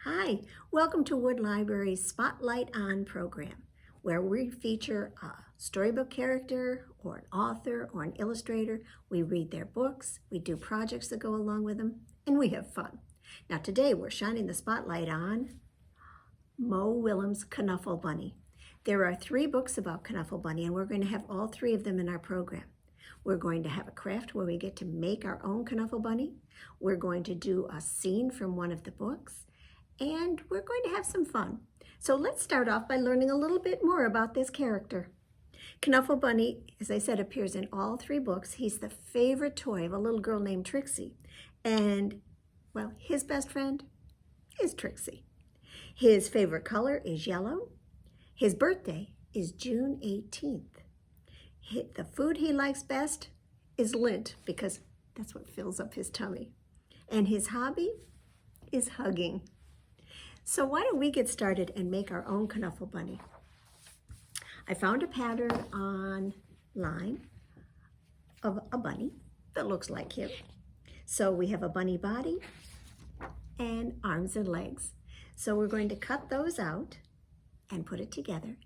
Hi, welcome to Wood Library's Spotlight On program, where we feature a storybook character or an author or an illustrator. We read their books, we do projects that go along with them, and we have fun. Now today we're shining the spotlight on Willems' Knuffle Bunny. There are 3 books about Knuffle Bunny, and we're going to have all 3 of them in our program. We're going to have a craft where we get to make our own Knuffle Bunny. We're going to do a scene from one of the books, and we're going to have some fun. So let's start off by learning a little bit more about this character. Knuffle Bunny, as I said, appears in all 3 books. He's the favorite toy of a little girl named Trixie. And, well, his best friend is Trixie. His favorite color is yellow. His birthday is June 18th. The food he likes best is lint because that's what fills up his tummy. And his hobby is hugging. So why don't we get started and make our own Knuffle Bunny? I found a pattern online of a bunny that looks like him. So we have a bunny body and arms and legs. So we're going to cut those out and put it together.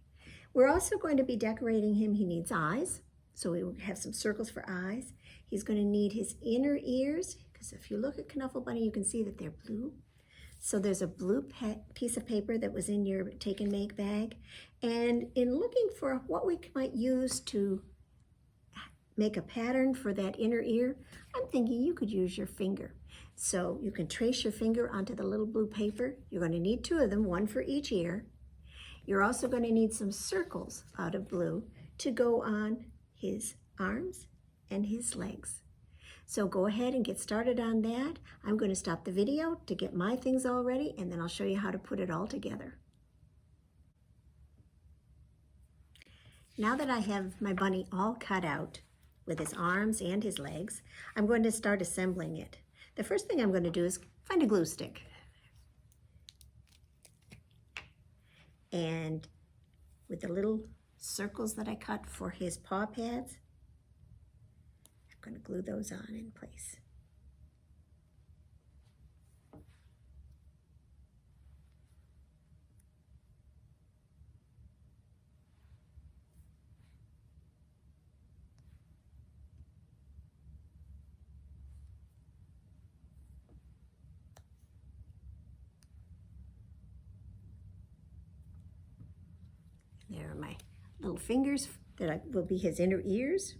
We're also going to be decorating him. He needs eyes, so we have some circles for eyes. He's going to need his inner ears, because if you look at Knuffle Bunny, you can see that they're blue. So there's a blue piece of paper that was in your take and make bag. And in looking for what we might use to make a pattern for that inner ear, I'm thinking you could use your finger. So you can trace your finger onto the little blue paper. You're going to need 2 of them, 1 for each ear. You're also going to need some circles out of blue to go on his arms and his legs. So go ahead and get started on that. I'm going to stop the video to get my things all ready, and then I'll show you how to put it all together. Now that I have my bunny all cut out with his arms and his legs, I'm going to start assembling it. The first thing I'm going to do is find a glue stick. And with the little circles that I cut for his paw pads, I'm going to glue those on in place. There are my little fingers that will be his inner ears.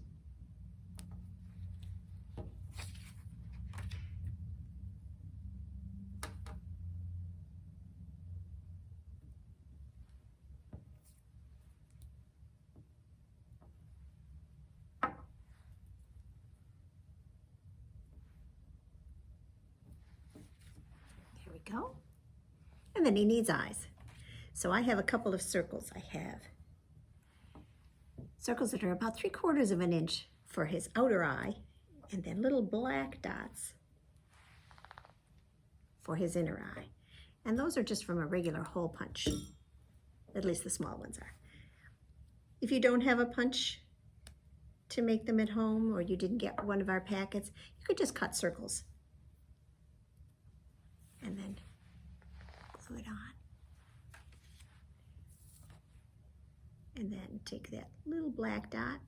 There we go. And then he needs eyes. So I have a couple of circles. I have circles that are about 3/4 of an inch for his outer eye, and then little black dots for his inner eye. And those are just from a regular hole punch. At least the small ones are. If you don't have a punch to make them at home, or you didn't get one of our packets, you could just cut circles and then glue it on. And then take that little black dot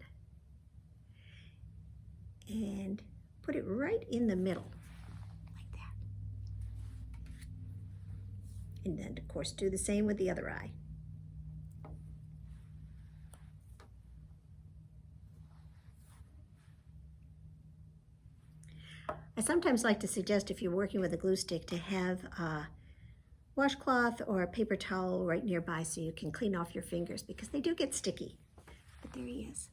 and put it right in the middle, like that. And then, of course, do the same with the other eye. I sometimes like to suggest, if you're working with a glue stick, to have a washcloth or a paper towel right nearby so you can clean off your fingers, because they do get sticky. But there he is.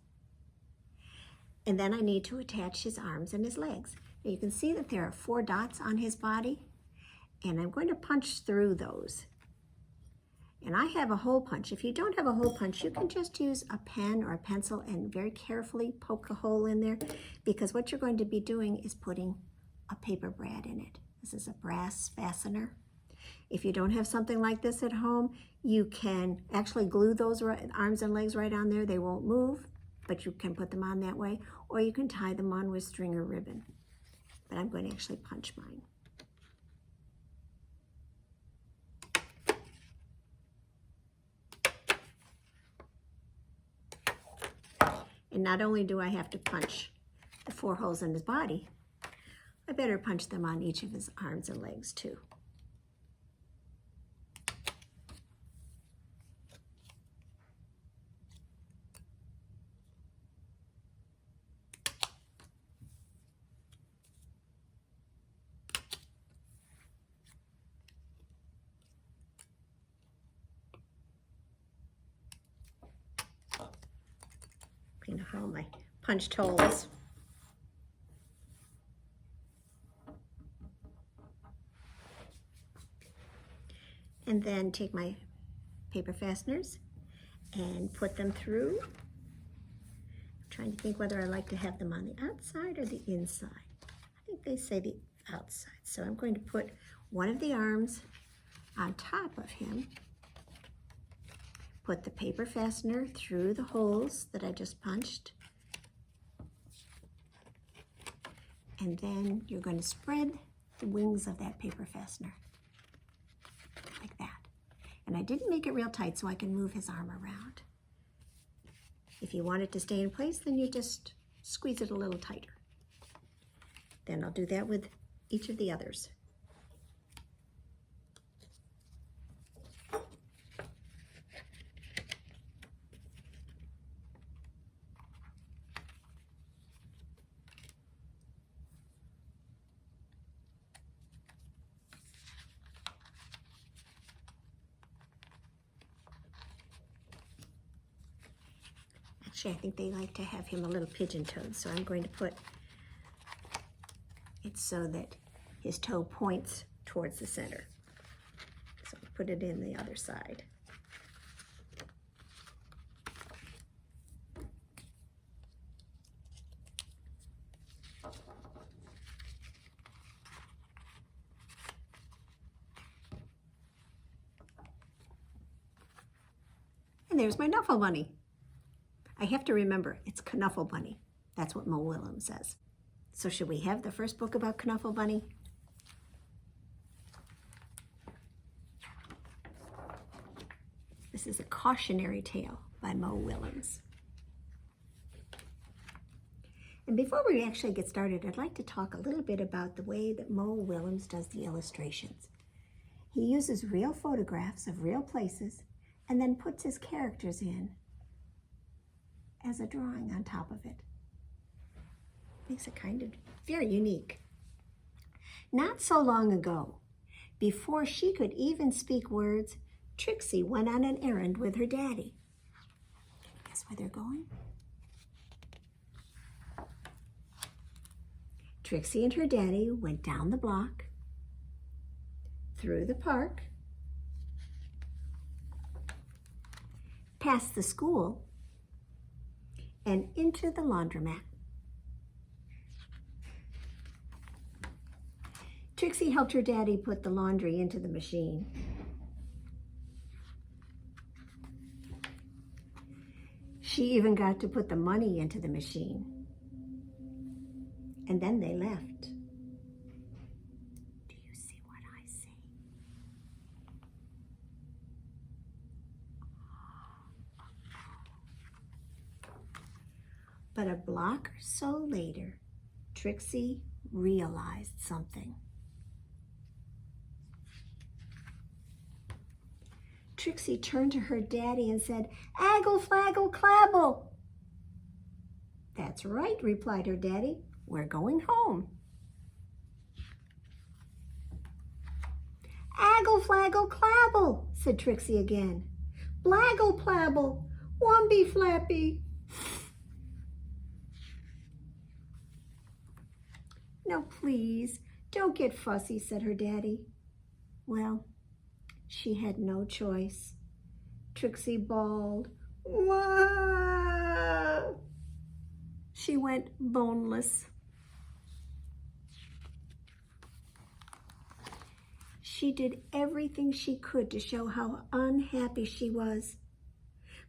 And then I need to attach his arms and his legs. Now you can see that there are 4 dots on his body, and I'm going to punch through those. And I have a hole punch. If you don't have a hole punch, you can just use a pen or a pencil and very carefully poke a hole in there, because what you're going to be doing is putting a paper brad in it. This is a brass fastener. If you don't have something like this at home, you can actually glue those arms and legs right on there. They won't move, but you can put them on that way, or you can tie them on with string or ribbon. But I'm going to actually punch mine. And not only do I have to punch the 4 holes in his body, I better punch them on each of his arms and legs too. Clean up all my punched holes. And then take my paper fasteners and put them through. I'm trying to think whether I like to have them on the outside or the inside. I think they say the outside. So I'm going to put one of the arms on top of him. Put the paper fastener through the holes that I just punched. And then you're going to spread the wings of that paper fastener. Like that. And I didn't make it real tight so I can move his arm around. If you want it to stay in place, then you just squeeze it a little tighter. Then I'll do that with each of the others. Actually, I think they like to have him a little pigeon-toed, so I'm going to put it so that his toe points towards the center. So I'll put it in the other side. And there's my Knuffle Bunny. I have to remember, it's Knuffle Bunny. That's what Mo Willems says. So should we have the first book about Knuffle Bunny? This is a cautionary tale by Mo Willems. And before we actually get started, I'd like to talk a little bit about the way that Mo Willems does the illustrations. He uses real photographs of real places and then puts his characters in as a drawing on top of it. Makes it kind of very unique. Not so long ago, before she could even speak words, Trixie went on an errand with her daddy. Can you guess where they're going? Trixie and her daddy went down the block, through the park, past the school, and into the laundromat. Trixie helped her daddy put the laundry into the machine. She even got to put the money into the machine. And then they left. Do you see what I see? But a block or so later, Trixie realized something. Trixie turned to her daddy and said, "Aggle, flaggle, clabble." "That's right," replied her daddy. "We're going home." "Aggle, flaggle, clabble," said Trixie again. "Blaggle, plabble, wumby, flappy." "No, please, don't get fussy," said her daddy. Well, she had no choice. Trixie bawled, "Wah!" She went boneless. She did everything she could to show how unhappy she was.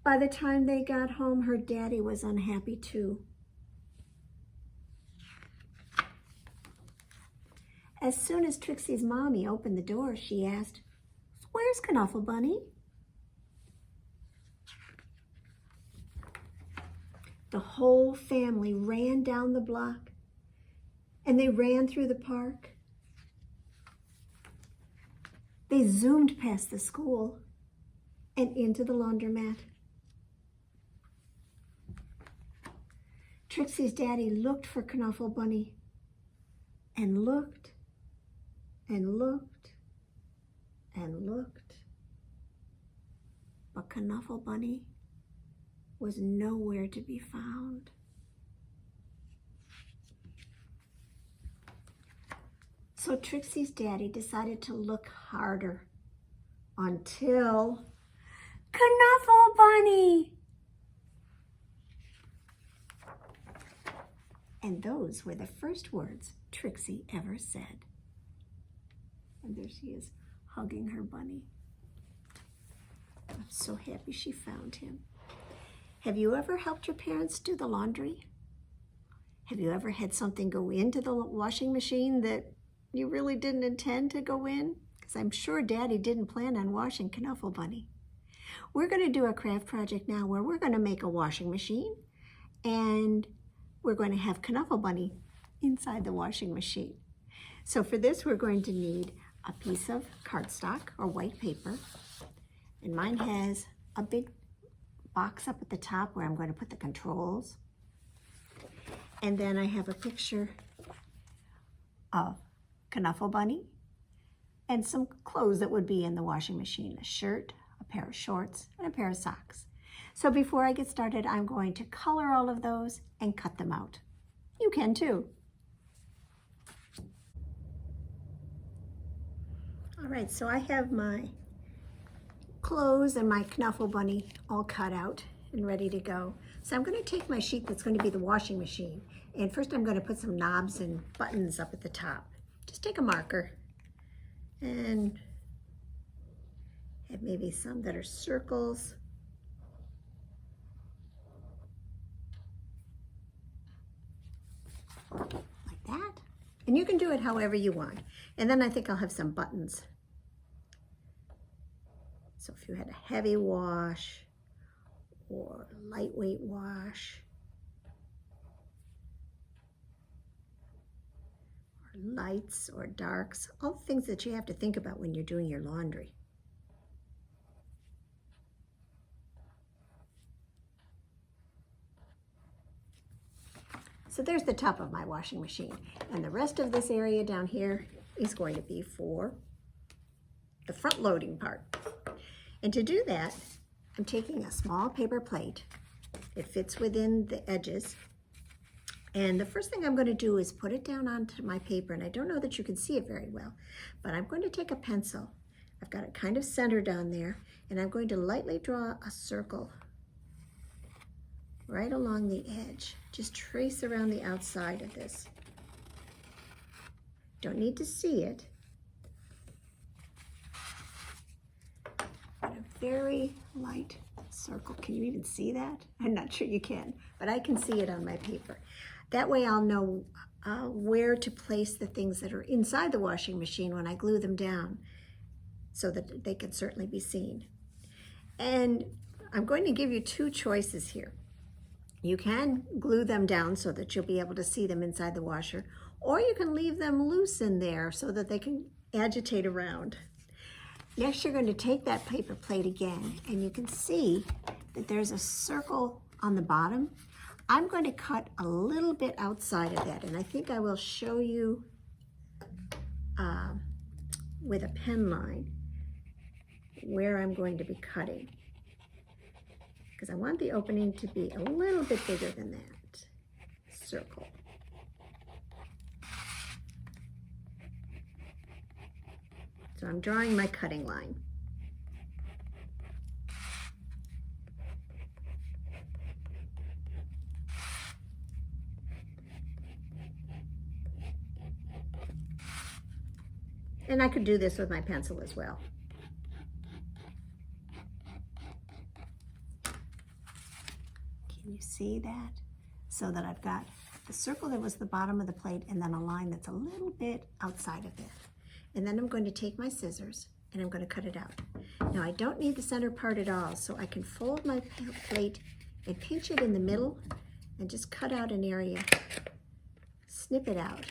By the time they got home, her daddy was unhappy too. As soon as Trixie's mommy opened the door, she asked, "Where's Knuffle Bunny?" The whole family ran down the block and they ran through the park. They zoomed past the school and into the laundromat. Trixie's daddy looked for Knuffle Bunny and looked and looked and looked. But Knuffle Bunny was nowhere to be found. So Trixie's daddy decided to look harder until Knuffle Bunny! And those were the first words Trixie ever said. And there she is, hugging her bunny. I'm so happy she found him. Have you ever helped your parents do the laundry? Have you ever had something go into the washing machine that you really didn't intend to go in? Because I'm sure Daddy didn't plan on washing Knuffle Bunny. We're going to do a craft project now where we're going to make a washing machine and we're going to have Knuffle Bunny inside the washing machine. So for this, we're going to need a piece of cardstock or white paper. And mine has a big box up at the top where I'm going to put the controls. And then I have a picture of Knuffle Bunny and some clothes that would be in the washing machine, a shirt, a pair of shorts, and a pair of socks. So before I get started, I'm going to color all of those and cut them out. You can too. All right, so I have my clothes and my Knuffle Bunny all cut out and ready to go. So I'm going to take my sheet that's going to be the washing machine, and first I'm going to put some knobs and buttons up at the top. Just take a marker and have maybe some that are circles. Like that. And you can do it however you want. And then I think I'll have some buttons. So if you had a heavy wash or lightweight wash, or lights or darks, all the things that you have to think about when you're doing your laundry. So there's the top of my washing machine. And the rest of this area down here is going to be for the front loading part. And to do that, I'm taking a small paper plate. It fits within the edges. And the first thing I'm going to do is put it down onto my paper. And I don't know that you can see it very well, but I'm going to take a pencil. I've got it kind of centered on there, and I'm going to lightly draw a circle right along the edge. Just trace around the outside of this. Don't need to see it. But a very light circle. Can you even see that? I'm not sure you can, but I can see it on my paper. That way I'll know where to place the things that are inside the washing machine when I glue them down so that they can certainly be seen. And I'm going to give you two choices here. You can glue them down so that you'll be able to see them inside the washer, or you can leave them loose in there so that they can agitate around. Next, you're going to take that paper plate again, and you can see that there's a circle on the bottom. I'm going to cut a little bit outside of that, and I think I will show you with a pen line where I'm going to be cutting, because I want the opening to be a little bit bigger than that circle. So I'm drawing my cutting line. And I could do this with my pencil as well. Can you see that? So that I've got the circle that was the bottom of the plate and then a line that's a little bit outside of it. And then I'm going to take my scissors and I'm going to cut it out. Now I don't need the center part at all, so I can fold my plate and pinch it in the middle and just cut out an area, snip it out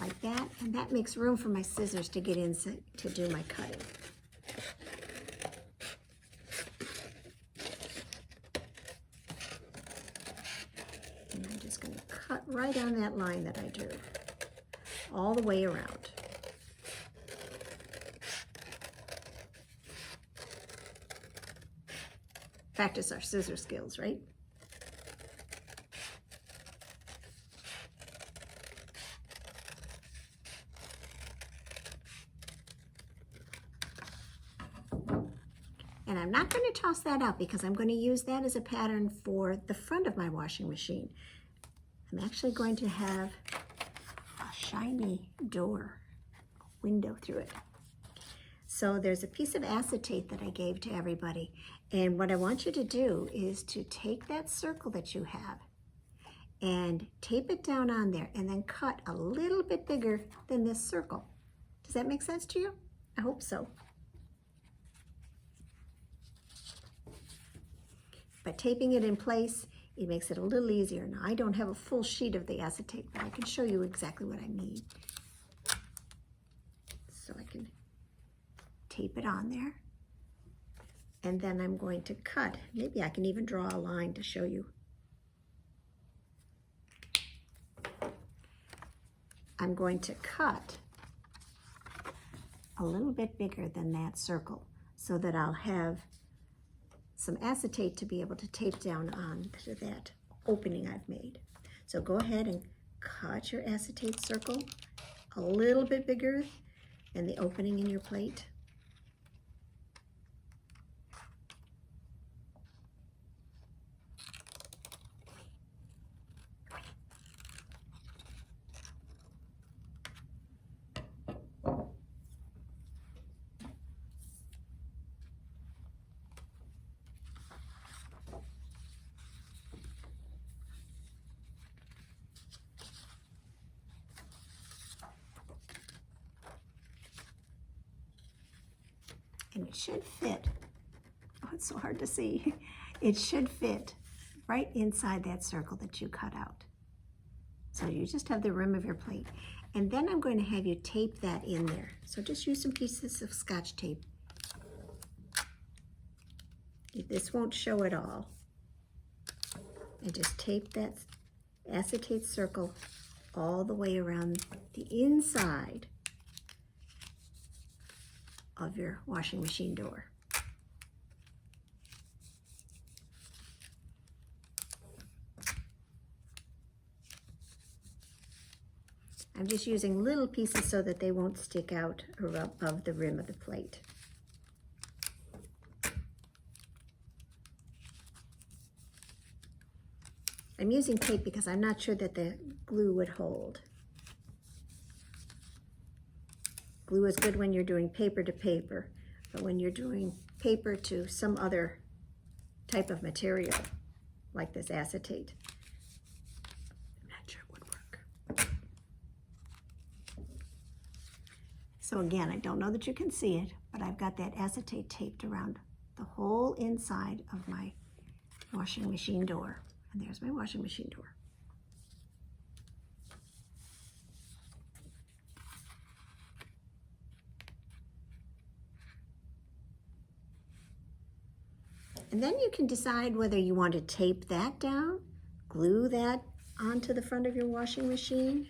like that, and that makes room for my scissors to get in to do my cutting. And I'm just going to cut right on that line that I drew, all the way around. Practice our scissor skills, right? And I'm not going to toss that out because I'm going to use that as a pattern for the front of my washing machine. I'm actually going to have a shiny door, window through it. So there's a piece of acetate that I gave to everybody. And what I want you to do is to take that circle that you have and tape it down on there and then cut a little bit bigger than this circle. Does that make sense to you? I hope so. By taping it in place, it makes it a little easier. Now, I don't have a full sheet of the acetate, but I can show you exactly what I mean. So I can tape it on there. And then I'm going to cut. Maybe I can even draw a line to show you. I'm going to cut a little bit bigger than that circle so that I'll have some acetate to be able to tape down on to that opening I've made. So go ahead and cut your acetate circle a little bit bigger than the opening in your plate. And it should fit. Oh, it's so hard to see. It should fit right inside that circle that you cut out. So you just have the rim of your plate. And then I'm going to have you tape that in there. So just use some pieces of Scotch tape. This won't show at all. And just tape that acetate circle all the way around the inside of your washing machine door. I'm just using little pieces so that they won't stick out above the rim of the plate. I'm using tape because I'm not sure that the glue would hold. Glue is good when you're doing paper to paper, but when you're doing paper to some other type of material, like this acetate, I'm not sure it would work. So again, I don't know that you can see it, but I've got that acetate taped around the whole inside of my washing machine door. And there's my washing machine door. And then you can decide whether you want to tape that down, glue that onto the front of your washing machine,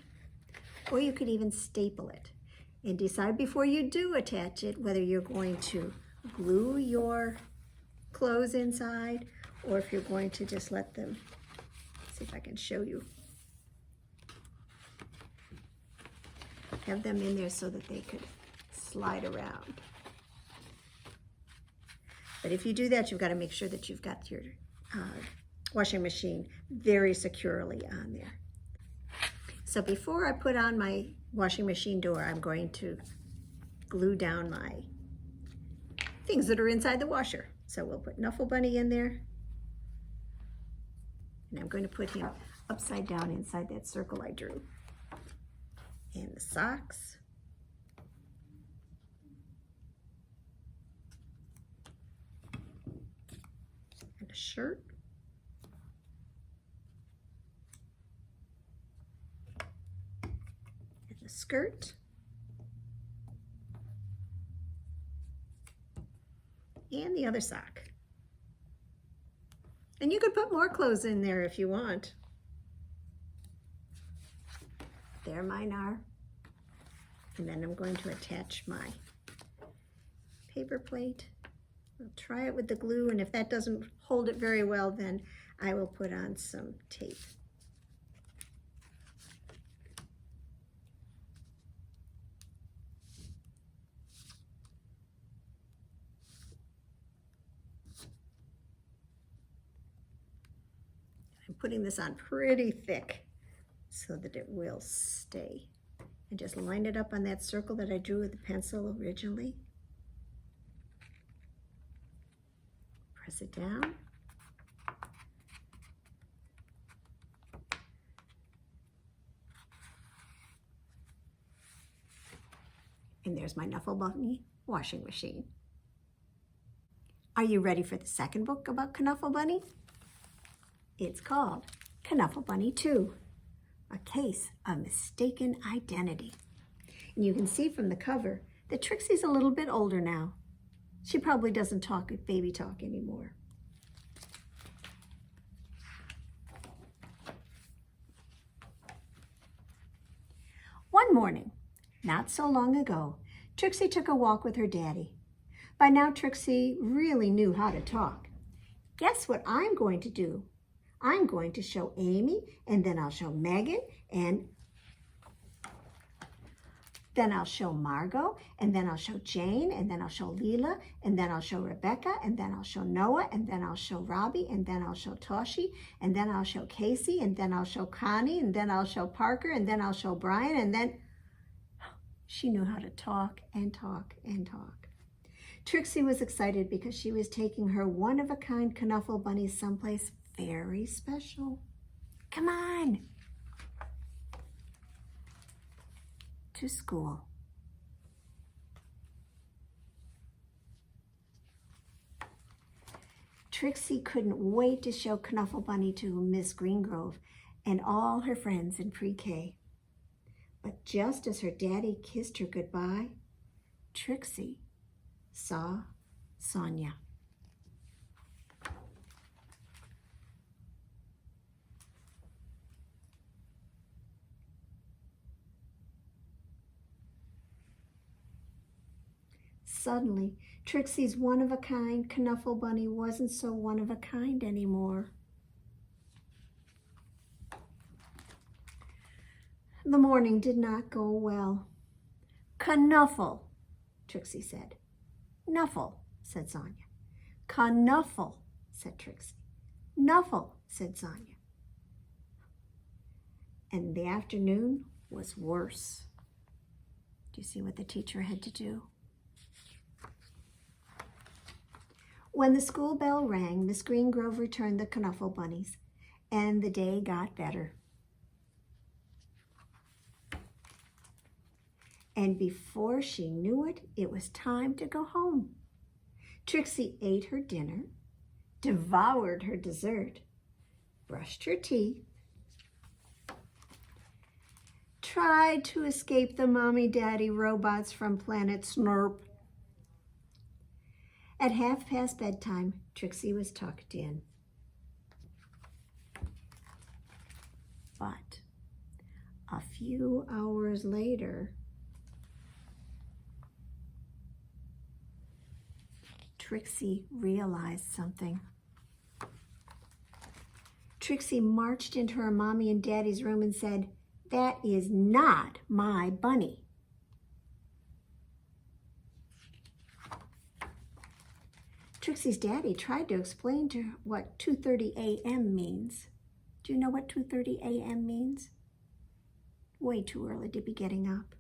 or you could even staple it. And decide before you do attach it whether you're going to glue your clothes inside or if you're going to just let them, see if I can show you, have them in there so that they could slide around. But if you do that, you've got to make sure that you've got your washing machine very securely on there. So before I put on my washing machine door, I'm going to glue down my things that are inside the washer. So we'll put Knuffle Bunny in there. And I'm going to put him upside down inside that circle I drew. And the socks. And a shirt. skirt. And the other sock. And you could put more clothes in there if you want. There mine are. And then I'm going to attach my paper plate. I'll try it with the glue, and if that doesn't hold it very well, then I will put on some tape. I'm putting this on pretty thick so that it will stay. And just line it up on that circle that I drew with the pencil originally. Press it down. And there's my Knuffle Bunny washing machine. Are you ready for the second book about Knuffle Bunny? It's called Knuffle Bunny Too, a case of mistaken identity. And you can see from the cover that Trixie's a little bit older now. She probably doesn't talk baby talk anymore. One morning, not so long ago, Trixie took a walk with her daddy. By now, Trixie really knew how to talk. Guess what I'm going to do? I'm going to show Amy, and then I'll show Megan, and then I'll show Margot, and then I'll show Jane, and then I'll show Leela, and then I'll show Rebecca, and then I'll show Noah, and then I'll show Robbie, and then I'll show Toshi, and then I'll show Casey, and then I'll show Connie, and then I'll show Parker, and then I'll show Brian, and then she knew how to talk and talk and talk. Trixie was excited because she was taking her one-of-a-kind Knuffle bunnies someplace very special. Come on. To school. Trixie couldn't wait to show Knuffle Bunny to Miss Greengrove and all her friends in pre-K. But just as her daddy kissed her goodbye, Trixie saw Sonia. Suddenly, Trixie's one-of-a-kind Knuffle Bunny wasn't so one-of-a-kind anymore. The morning did not go well. Knuffle, Trixie said. Knuffle, said Sonia. Knuffle, said Trixie. Knuffle, said Sonia. And the afternoon was worse. Do you see what the teacher had to do? When the school bell rang, Miss Greengrove returned the Knuffle bunnies, and the day got better. And before she knew it, it was time to go home. Trixie ate her dinner, devoured her dessert, brushed her teeth, tried to escape the mommy-daddy robots from planet Snurp. At 1:30 bedtime, Trixie was tucked in. But a few hours later, Trixie realized something. Trixie marched into her mommy and daddy's room and said, "That is not my bunny." Trixie's daddy tried to explain to her what 2:30 a.m. means. Do you know what 2:30 a.m. means? Way too early to be getting up.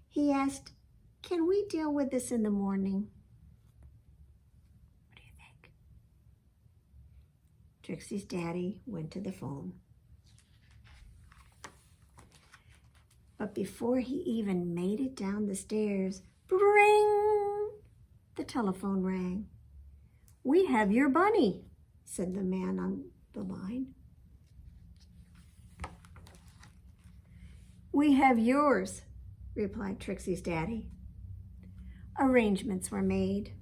He asked, "Can we deal with this in the morning?" What do you think? Trixie's daddy went to the phone. But before he even made it down the stairs, bring! The telephone rang. "We have your bunny," said the man on the line. "We have yours," replied Trixie's daddy. Arrangements were made.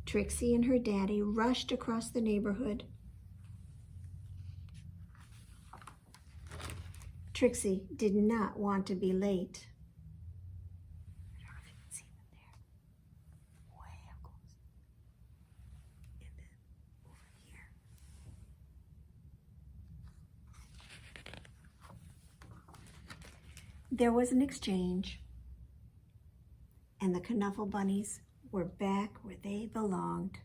Trixie and her daddy rushed across the neighborhood. Trixie did not want to be late. I don't know if you can see them there. Way up close. And then over here. There was an exchange, and the Knuffle bunnies were back where they belonged.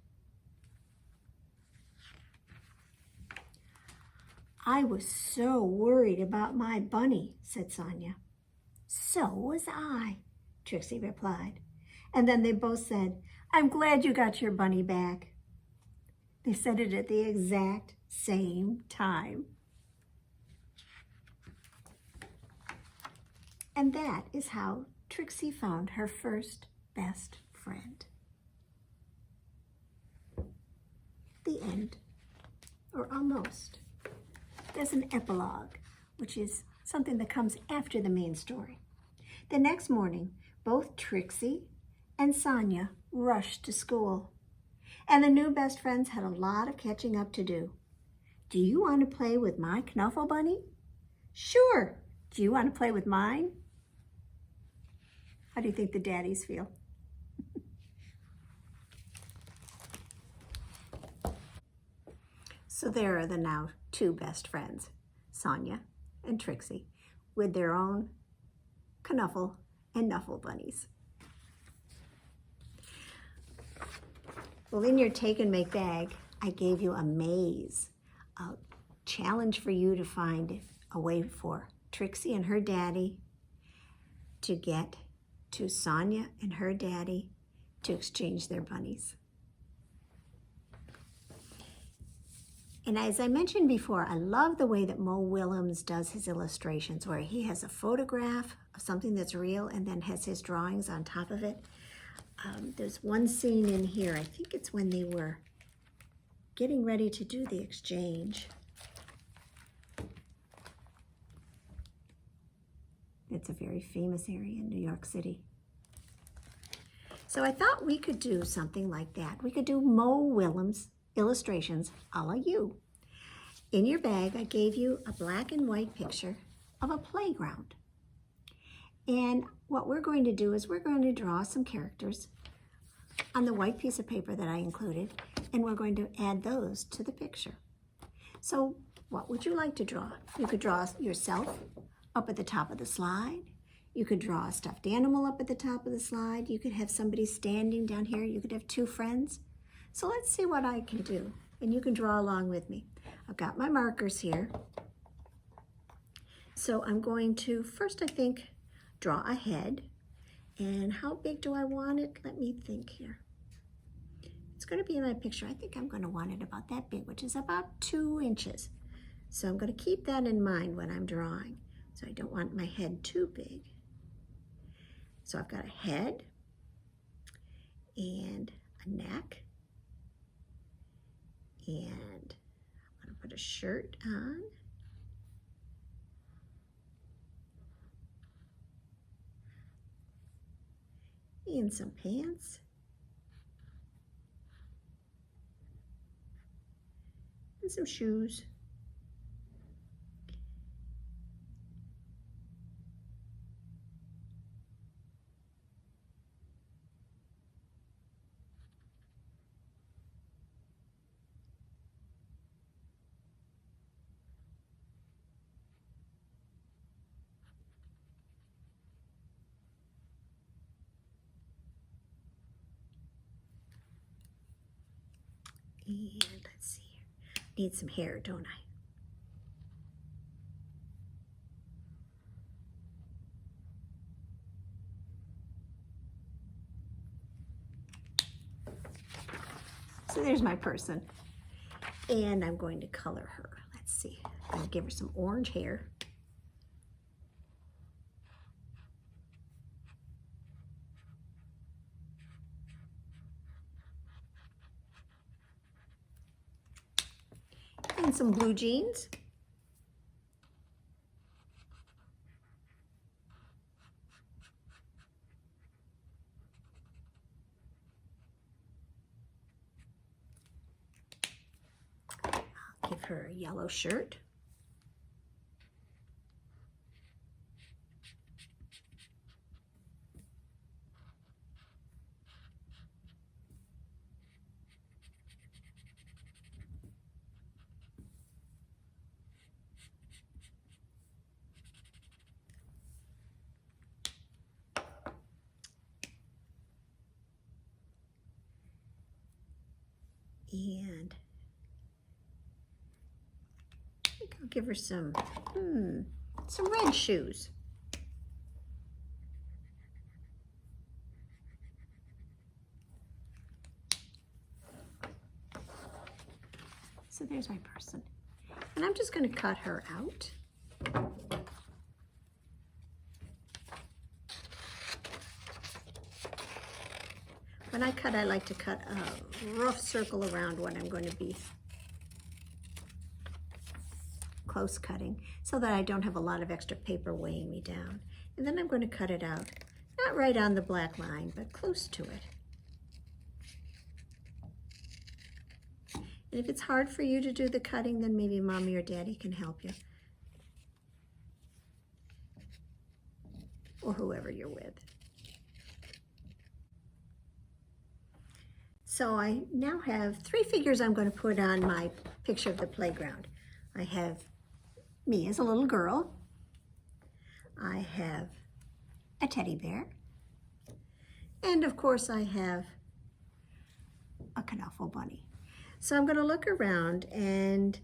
"I was so worried about my bunny," said Sonia. "So was I," Trixie replied. And then they both said, "I'm glad you got your bunny back." They said it at the exact same time. And that is how Trixie found her first best friend. The end, or almost. There's an epilogue, which is something that comes after the main story. The next morning, both Trixie and Sonia rushed to school, and the new best friends had a lot of catching up to do. "Do you want to play with my Knuffle bunny?" "Sure." "Do you want to play with mine?" How do you think the daddies feel? So there are the now two best friends, Sonia and Trixie, with their own Knuffle and Knuffle bunnies. Well, in your Take and Make bag, I gave you a maze, a challenge for you to find a way for Trixie and her daddy to get to Sonia and her daddy to exchange their bunnies. And as I mentioned before, I love the way that Mo Willems does his illustrations, where he has a photograph of something that's real and then has his drawings on top of it. There's one scene in here, I think it's when they were getting ready to do the exchange. It's a very famous area in New York City. So I thought we could do something like that. We could do Mo Willems illustrations a la you. In your bag, I gave you a black and white picture of a playground. And what we're going to do is we're going to draw some characters on the white piece of paper that I included, and we're going to add those to the picture. So what would you like to draw? You could draw yourself up at the top of the slide. You could draw a stuffed animal up at the top of the slide. You could have somebody standing down here. You could have two friends. So let's see what I can do, and you can draw along with me. I've got my markers here. So I'm going to, first I think, draw a head. And how big do I want it? Let me think here. It's going to be in my picture. I think I'm going to want it about that big, which is about 2 inches. So I'm going to keep that in mind when I'm drawing. So I don't want my head too big. So I've got a head and a neck. And I'm going to put a shirt on. And some pants. And some shoes. And let's see here. Need some hair, don't I? So there's my person. And I'm going to color her. Let's see. I'm going to give her some orange hair. And some blue jeans. Give her a yellow shirt. And I think I'll give her some red shoes. So there's my person. And I'm just going to cut her out. When I cut, I like to cut a rough circle around what I'm going to be close cutting so that I don't have a lot of extra paper weighing me down. And then I'm going to cut it out, not right on the black line, but close to it. And if it's hard for you to do the cutting, then maybe Mommy or Daddy can help you. Or whoever you're with. So I now have 3 figures I'm going to put on my picture of the playground. I have me as a little girl. I have a teddy bear. And of course I have a Knuffle Bunny. So I'm going to look around, and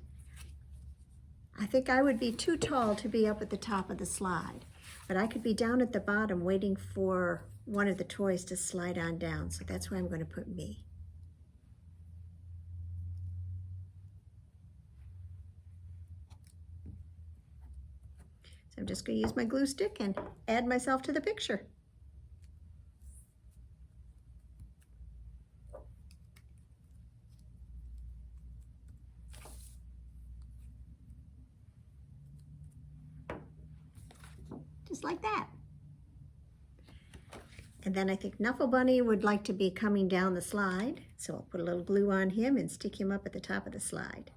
I think I would be too tall to be up at the top of the slide. But I could be down at the bottom waiting for one of the toys to slide on down. So that's where I'm going to put me. So I'm just going to use my glue stick and add myself to the picture. Just like that. And then I think Knuffle Bunny would like to be coming down the slide. So I'll put a little glue on him and stick him up at the top of the slide.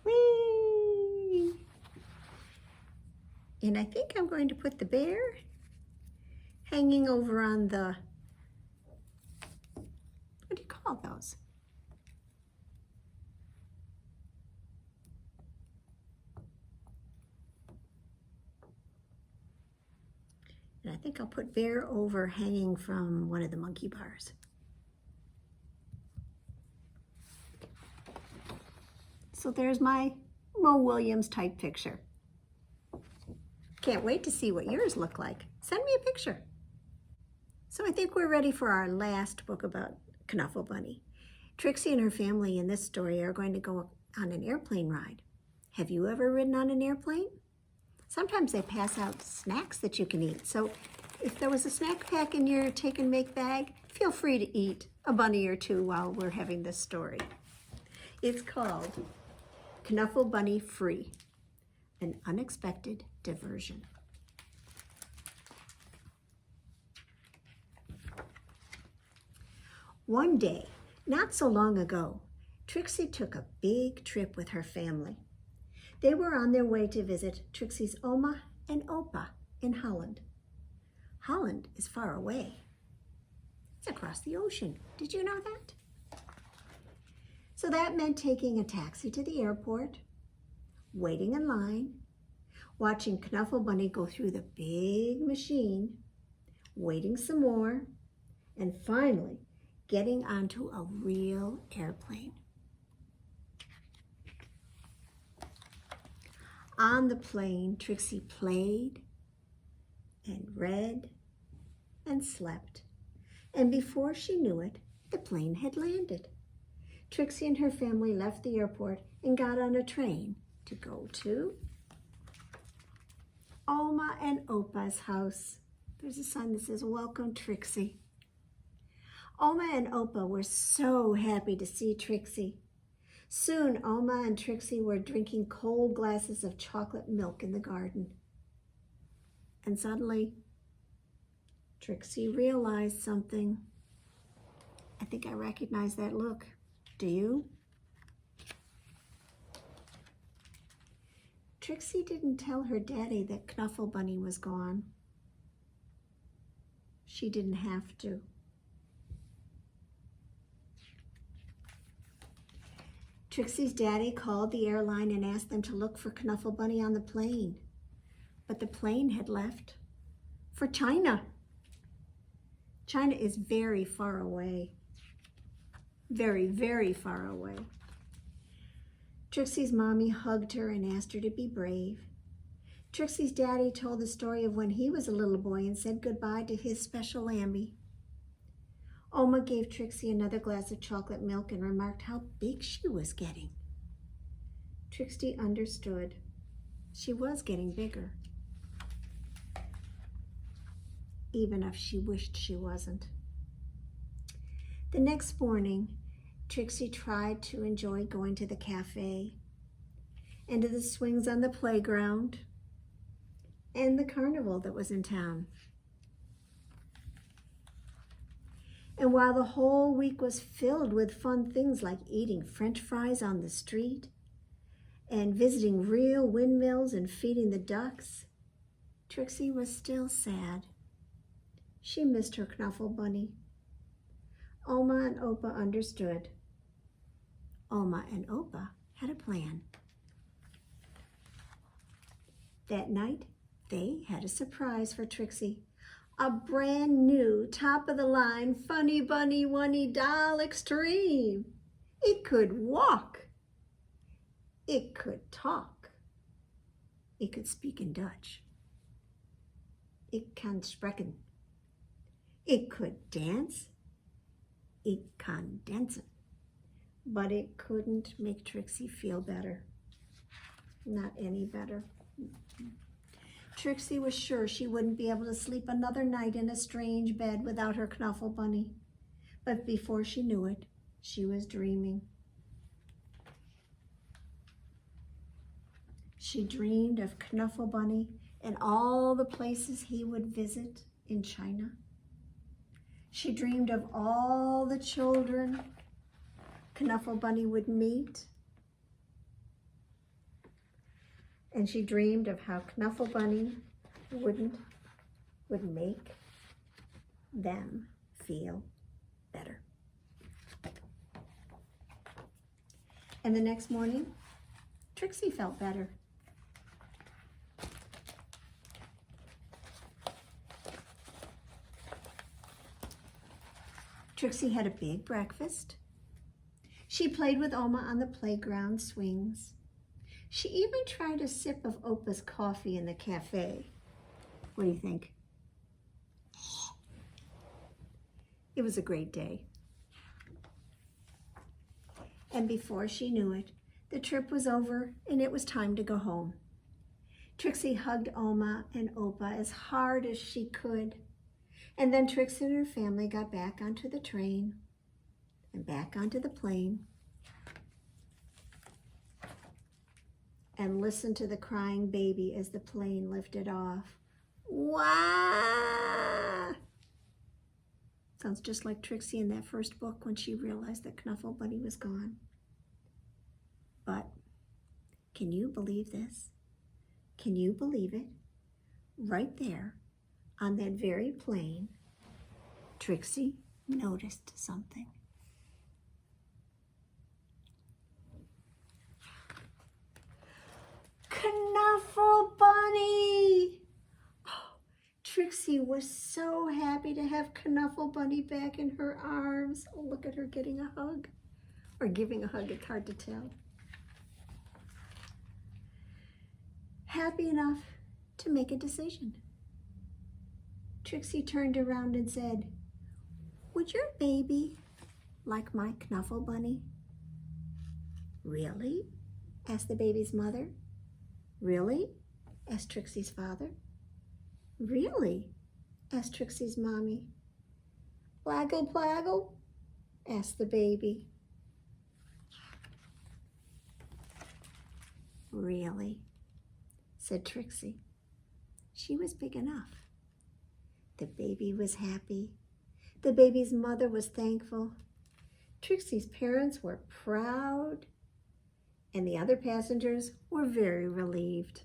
Whee! And I think I'm going to put the bear hanging over on the, what do you call those? And I think I'll put bear over hanging from one of the monkey bars. So there's my Mo Willems type picture. Can't wait to see what yours look like. Send me a picture. So I think we're ready for our last book about Knuffle Bunny. Trixie and her family in this story are going to go on an airplane ride. Have you ever ridden on an airplane? Sometimes they pass out snacks that you can eat. So if there was a snack pack in your take and make bag, feel free to eat a bunny or two while we're having this story. It's called Knuffle Bunny Free, an unexpected diversion. One day, not so long ago, Trixie took a big trip with her family. They were on their way to visit Trixie's Oma and Opa in Holland. Holland is far away. It's across the ocean. Did you know that? So that meant taking a taxi to the airport, waiting in line, watching Knuffle Bunny go through the big machine, waiting some more, and finally getting onto a real airplane. On the plane, Trixie played and read and slept. And before she knew it, the plane had landed. Trixie and her family left the airport and got on a train to go to Oma and Opa's house. There's a sign that says, "Welcome, Trixie." Oma and Opa were so happy to see Trixie. Soon, Oma and Trixie were drinking cold glasses of chocolate milk in the garden. And suddenly, Trixie realized something. I think I recognize that look. Do you? Trixie didn't tell her daddy that Knuffle Bunny was gone. She didn't have to. Trixie's daddy called the airline and asked them to look for Knuffle Bunny on the plane. But the plane had left for China. China is very far away. Very, very far away. Trixie's mommy hugged her and asked her to be brave. Trixie's daddy told the story of when he was a little boy and said goodbye to his special Lambie. Oma gave Trixie another glass of chocolate milk and remarked how big she was getting. Trixie understood. She was getting bigger, even if she wished she wasn't. The next morning, Trixie tried to enjoy going to the cafe and to the swings on the playground and the carnival that was in town. And while the whole week was filled with fun things like eating French fries on the street and visiting real windmills and feeding the ducks, Trixie was still sad. She missed her Knuffle Bunny. Oma and Opa understood. Oma and Opa had a plan. That night, they had a surprise for Trixie. A brand new, top-of-the-line Funny Bunny Wunny Doll Extreme. It could walk. It could talk. It could speak in Dutch. It kan spreken. It could dance. It kan dansen. But it couldn't make Trixie feel better. Not any better. Trixie was sure she wouldn't be able to sleep another night in a strange bed without her Knuffle Bunny. But before she knew it, she was dreaming. She dreamed of Knuffle Bunny and all the places he would visit in China. She dreamed of all the children Knuffle Bunny would meet. And she dreamed of how Knuffle Bunny would make them feel better. And the next morning, Trixie felt better. Trixie had a big breakfast. She played with Oma on the playground swings. She even tried a sip of Opa's coffee in the cafe. What do you think? It was a great day. And before she knew it, the trip was over and it was time to go home. Trixie hugged Oma and Opa as hard as she could. And then Trixie and her family got back onto the train and back onto the plane and listened to the crying baby as the plane lifted off. Wah! Sounds just like Trixie in that first book when she realized that Knuffle Bunny was gone. But can you believe this? Can you believe it? Right there on that very plane, Trixie noticed something. Knuffle Bunny! Oh, Trixie was so happy to have Knuffle Bunny back in her arms. Oh, look at her getting a hug. Or giving a hug, it's hard to tell. Happy enough to make a decision. Trixie turned around and said, "Would your baby like my Knuffle Bunny?" "Really?" asked the baby's mother. "Really?" asked Trixie's father. "Really?" asked Trixie's mommy. "Plaggle, plaggle?" asked the baby. really," said Trixie. She was big enough. The baby was happy. The baby's mother was thankful. Trixie's parents were proud, and the other passengers were very relieved.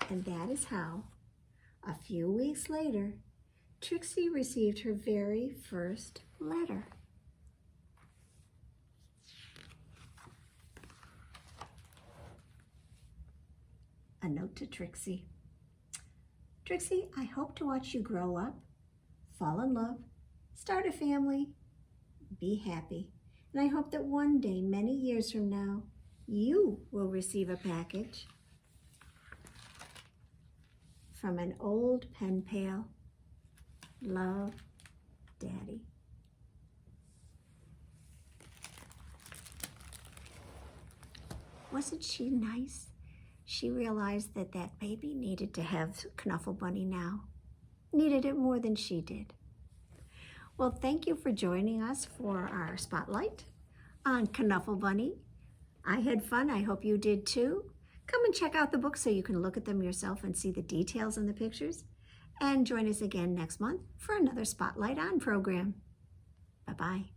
And that is how, a few weeks later, Trixie received her very first letter. A note to Trixie. Trixie, I hope to watch you grow up, fall in love, start a family, be happy. And I hope that one day, many years from now, you will receive a package from an old pen pal. Love, Daddy. Wasn't she nice? She realized that that baby needed to have Knuffle Bunny now. Needed it more than she did. Well, thank you for joining us for our spotlight on Knuffle Bunny. I had fun. I hope you did too. Come and check out the book so you can look at them yourself and see the details in the pictures. And join us again next month for another Spotlight On program. Bye-bye.